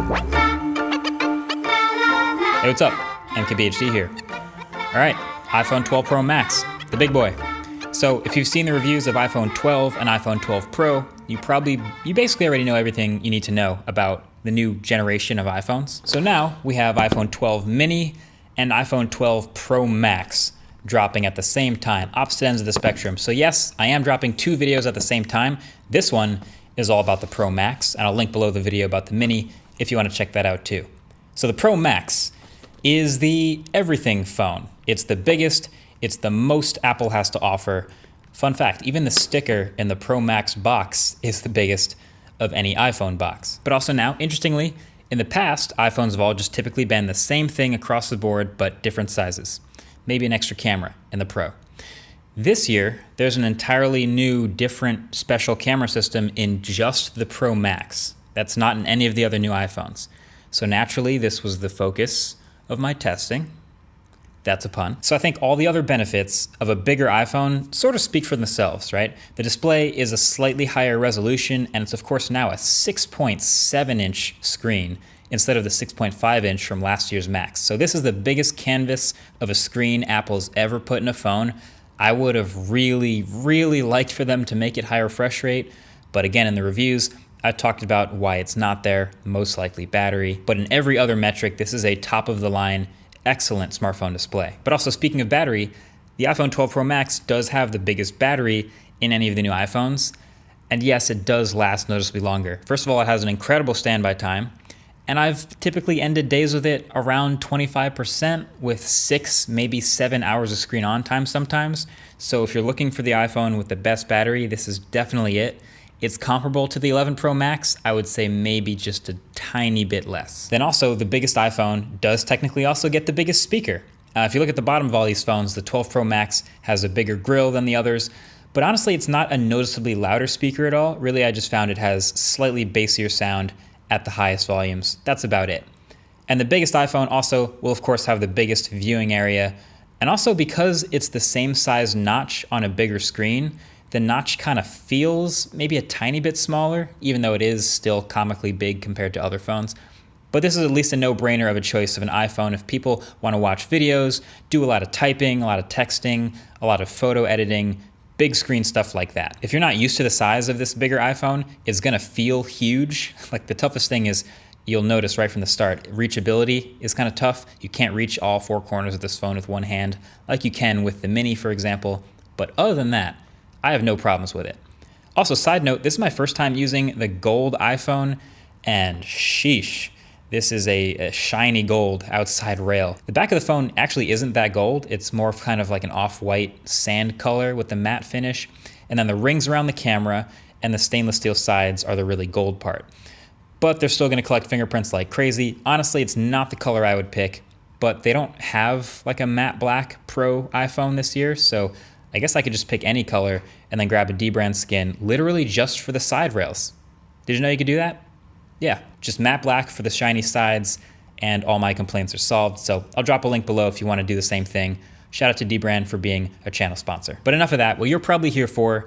Hey, what's up? MKBHD here. All right, iPhone 12 Pro Max, the big boy. So if you've seen the reviews of iPhone 12 and iPhone 12 Pro, you basically already know everything you need to know about the new generation of iPhones. So now we have iPhone 12 mini and iPhone 12 Pro Max dropping at the same time, opposite ends of the spectrum. So yes, I am dropping two videos at the same time. This one is all about the Pro Max, and I'll link below the video about the mini if you want to check that out too. So the Pro Max is the everything phone. It's the biggest, it's the most Apple has to offer. Fun fact, even the sticker in the Pro Max box is the biggest of any iPhone box. But also now, interestingly, in the past, iPhones have all just typically been the same thing across the board, but different sizes. Maybe an extra camera in the Pro. This year, there's an entirely new, different special camera system in just the Pro Max. That's not in any of the other new iPhones. So naturally, this was the focus of my testing. That's a pun. So I think all the other benefits of a bigger iPhone sort of speak for themselves, right? The display is a slightly higher resolution, and it's of course now a 6.7-inch screen instead of the 6.5-inch from last year's Max. So this is the biggest canvas of a screen Apple's ever put in a phone. I would have really, really liked for them to make it high refresh rate, but again, in the reviews, I talked about why it's not there, most likely battery, but in every other metric, this is a top-of-the-line, excellent smartphone display. But also, speaking of battery, the iPhone 12 Pro Max does have the biggest battery in any of the new iPhones, and yes, it does last noticeably longer. First of all, it has an incredible standby time, and I've typically ended days with it around 25% with 6, maybe 7 hours of screen on time sometimes. So if you're looking for the iPhone with the best battery, this is definitely it. It's comparable to the 11 Pro Max, I would say maybe just a tiny bit less. Then also, the biggest iPhone does technically also get the biggest speaker. If you look at the bottom of all these phones, the 12 Pro Max has a bigger grill than the others, but honestly, it's not a noticeably louder speaker at all. Really, I just found it has slightly bassier sound at the highest volumes. That's about it. And the biggest iPhone also will of course have the biggest viewing area, and also because it's the same size notch on a bigger screen, the notch kind of feels maybe a tiny bit smaller, even though it is still comically big compared to other phones. But this is at least a no-brainer of a choice of an iPhone if people want to watch videos, do a lot of typing, a lot of texting, a lot of photo editing, big screen stuff like that. If you're not used to the size of this bigger iPhone, it's gonna feel huge. Like the toughest thing is, you'll notice right from the start, reachability is kind of tough. You can't reach all four corners of this phone with one hand, like you can with the Mini, for example. But other than that, I have no problems with it. Also, side note, this is my first time using the gold iPhone, and sheesh, this is a shiny gold outside rail. The back of the phone actually isn't that gold. It's more kind of like an off-white sand color with the matte finish. And then the rings around the camera and the stainless steel sides are the really gold part. But they're still gonna collect fingerprints like crazy. Honestly, it's not the color I would pick, but they don't have like a matte black Pro iPhone this year, so I guess I could just pick any color and then grab a D-brand skin literally just for the side rails. Did you know you could do that? Yeah, just matte black for the shiny sides and all my complaints are solved. So I'll drop a link below if you want to do the same thing. Shout out to D-brand for being a channel sponsor. But enough of that. What you're probably here for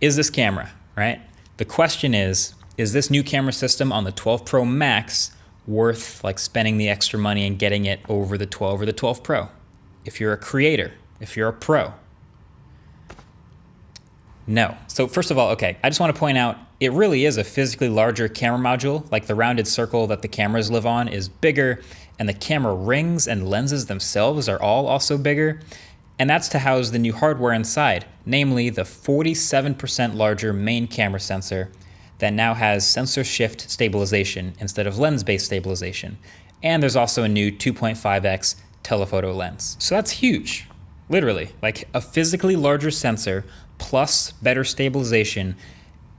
is this camera, right? The question is this new camera system on the 12 Pro Max worth like spending the extra money and getting it over the 12 or the 12 Pro? If you're a creator, if you're a pro, no. So first of all, okay, I just want to point out, it really is a physically larger camera module. Like the rounded circle that the cameras live on is bigger, and the camera rings and lenses themselves are all also bigger. And that's to house the new hardware inside, namely the 47% larger main camera sensor that now has sensor shift stabilization instead of lens-based stabilization. And there's also a new 2.5x telephoto lens. So that's huge, literally. Like a physically larger sensor plus better stabilization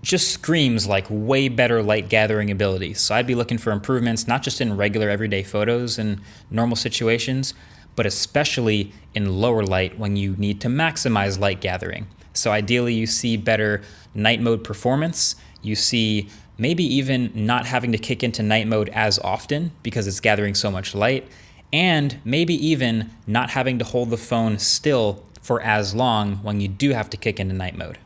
just screams like way better light gathering ability. So I'd be looking for improvements, not just in regular everyday photos and normal situations, but especially in lower light when you need to maximize light gathering. So ideally you see better night mode performance. You see maybe even not having to kick into night mode as often because it's gathering so much light, and maybe even not having to hold the phone still for as long when you do have to kick into night mode.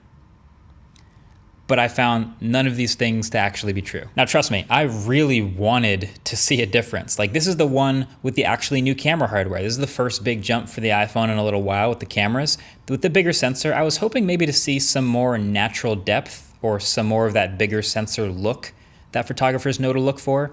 but I found none of these things to actually be true. Now, trust me, I really wanted to see a difference. Like, this is the one with the actually new camera hardware. This is the first big jump for the iPhone in a little while with the cameras. With the bigger sensor, I was hoping maybe to see some more natural depth or some more of that bigger sensor look that photographers know to look for.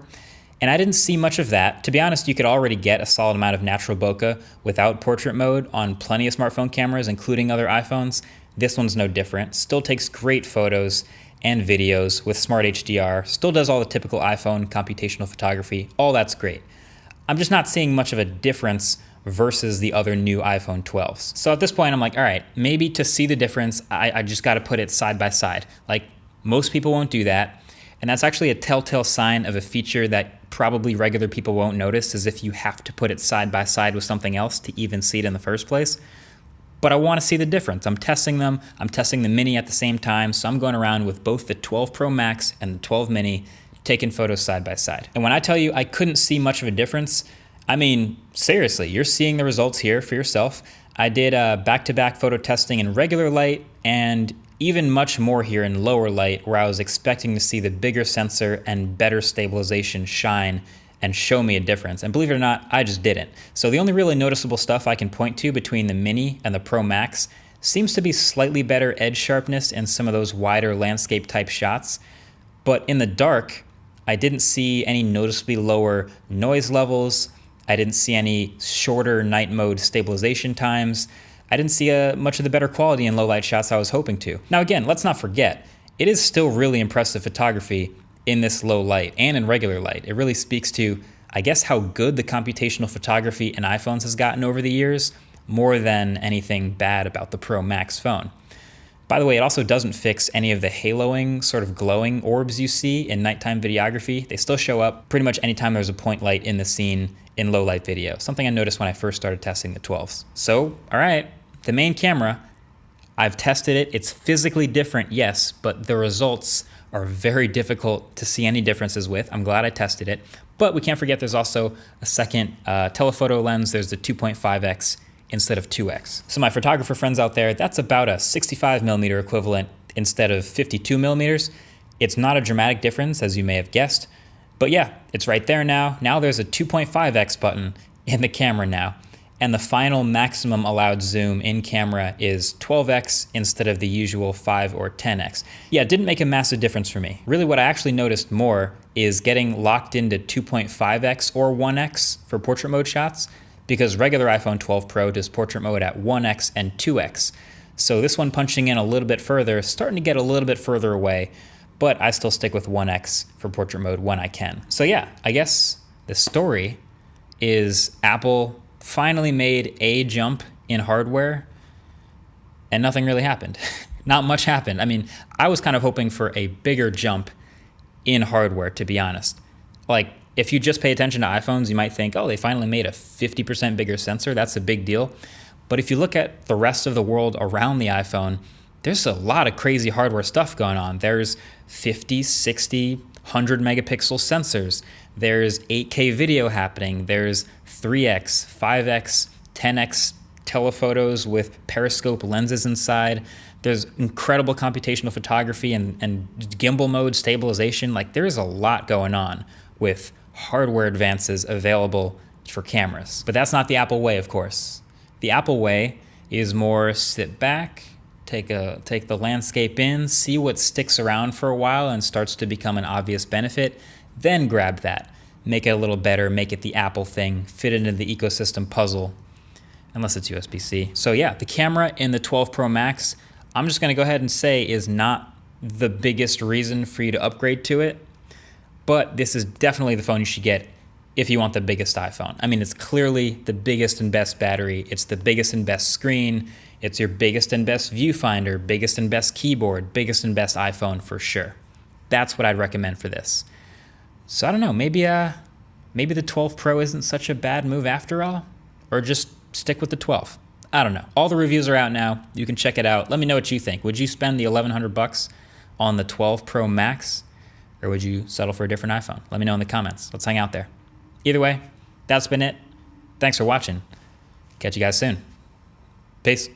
And I didn't see much of that. To be honest, you could already get a solid amount of natural bokeh without portrait mode on plenty of smartphone cameras, including other iPhones. This one's no different. Still takes great photos and videos with Smart HDR. Still does all the typical iPhone computational photography. All that's great. I'm just not seeing much of a difference versus the other new iPhone 12s. So at this point, I'm like, all right, maybe to see the difference, I just got to put it side by side. Like, most people won't do that. And that's actually a telltale sign of a feature that probably regular people won't notice, is if you have to put it side by side with something else to even see it in the first place. But I want to see the difference. I'm testing them. I'm testing the Mini at the same time. So I'm going around with both the 12 Pro Max and the 12 Mini, taking photos side by side. And when I tell you I couldn't see much of a difference, I mean, seriously, you're seeing the results here for yourself. I did back-to-back photo testing in regular light and even much more here in lower light, where I was expecting to see the bigger sensor and better stabilization shine and show me a difference. And believe it or not, I just didn't. So the only really noticeable stuff I can point to between the Mini and the Pro Max seems to be slightly better edge sharpness in some of those wider landscape type shots. But in the dark, I didn't see any noticeably lower noise levels. I didn't see any shorter night mode stabilization times. I didn't see much of the better quality in low light shots I was hoping to. Now again, let's not forget, it is still really impressive photography in this low light and in regular light. It really speaks to, I guess, how good the computational photography in iPhones has gotten over the years, more than anything bad about the Pro Max phone. By the way, it also doesn't fix any of the haloing, sort of glowing orbs you see in nighttime videography. They still show up pretty much anytime there's a point light in the scene in low light video, something I noticed when I first started testing the 12s. So, all right, the main camera, I've tested it. It's physically different, yes, but the results are very difficult to see any differences with. I'm glad I tested it. But we can't forget there's also a second telephoto lens. There's the 2.5x instead of 2x. So my photographer friends out there, that's about a 65 millimeter equivalent instead of 52 millimeters. It's not a dramatic difference, as you may have guessed. But yeah, it's right there now. Now there's a 2.5x button in the camera now. And the final maximum allowed zoom in camera is 12x instead of the usual 5 or 10x. Yeah, it didn't make a massive difference for me. Really what I actually noticed more is getting locked into 2.5x or 1x for portrait mode shots, because regular iPhone 12 Pro does portrait mode at 1x and 2x. So this one punching in a little bit further, starting to get a little bit further away, but I still stick with 1x for portrait mode when I can. So yeah, I guess the story is Apple finally made a jump in hardware and nothing really happened. Not much happened. I mean, I was kind of hoping for a bigger jump in hardware, to be honest. Like, if you just pay attention to iPhones, you might think, oh, they finally made a 50% bigger sensor. That's a big deal. But if you look at the rest of the world around the iPhone, there's a lot of crazy hardware stuff going on. There's 50, 60, 100 megapixel sensors. There's 8K video happening. There's 3x, 5x, 10x telephotos with periscope lenses inside. There's incredible computational photography and gimbal mode stabilization. Like, there's a lot going on with hardware advances available for cameras. But that's not the Apple way, of course. The Apple way is more sit back, take the landscape in, see what sticks around for a while and starts to become an obvious benefit, then grab that. Make it a little better, make it the Apple thing, fit it into the ecosystem puzzle, unless it's USB-C. So yeah, the camera in the 12 Pro Max, I'm just gonna go ahead and say is not the biggest reason for you to upgrade to it, but this is definitely the phone you should get if you want the biggest iPhone. I mean, it's clearly the biggest and best battery, it's the biggest and best screen, it's your biggest and best viewfinder, biggest and best keyboard, biggest and best iPhone for sure. That's what I'd recommend for this. So I don't know, maybe the 12 Pro isn't such a bad move after all, or just stick with the 12. I don't know. All the reviews are out now. You can check it out. Let me know what you think. Would you spend the $1,100 on the 12 Pro Max, or would you settle for a different iPhone? Let me know in the comments. Let's hang out there. Either way, that's been it. Thanks for watching. Catch you guys soon. Peace.